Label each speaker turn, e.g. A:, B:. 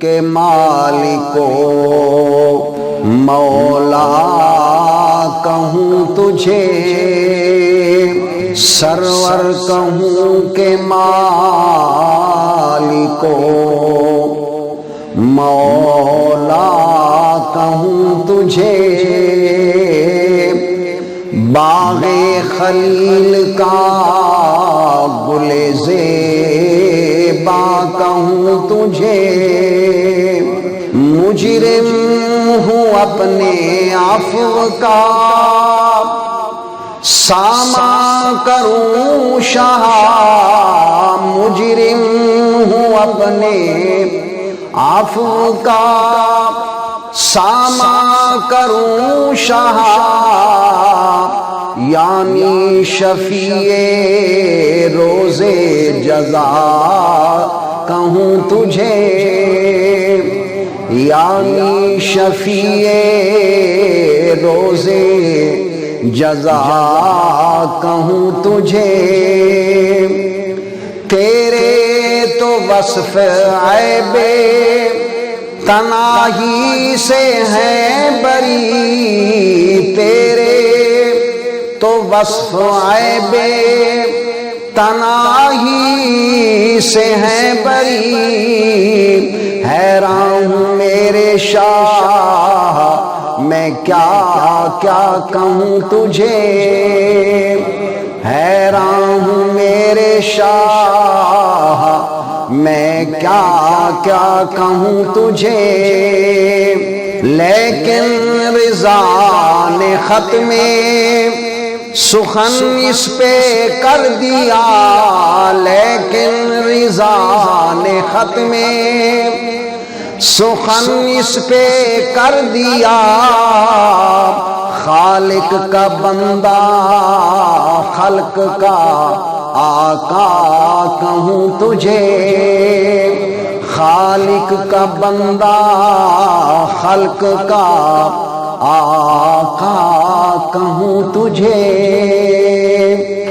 A: کہ مالکو مولا کہوں تجھے، سرور کہوں کہ مالکو مولا کہوں تجھے، باغ خلیل کا گل زیبا کہوں تجھے، مجرم ہوں اپنے عفو کا ساما کروں شاہ، مجرم ہوں اپنے عفو کا ساما کروں شاہ، یعنی شفیع روز جزا کہوں تجھے، یعنی شفیع روز جزا کہوں تجھے، تیرے تو وصف عیب تناہی سے ہیں بری، تیرے تو وصف عیب تناہی سے ہیں بری، حیران ہوں میرے شاہ میں کیا کیا کہوں تجھے، حیران ہوں میرے شاہ میں کیا کیا کہوں تجھے، لیکن رضا نے ختم سخن اس پہ کر دیا، لیکن رضا نے ختم سخن اس پہ کر دیا، خالق کا بندہ خلق کا آقا کہوں تجھے، خالق کا بندہ خلق کا آقا کہوں تجھے۔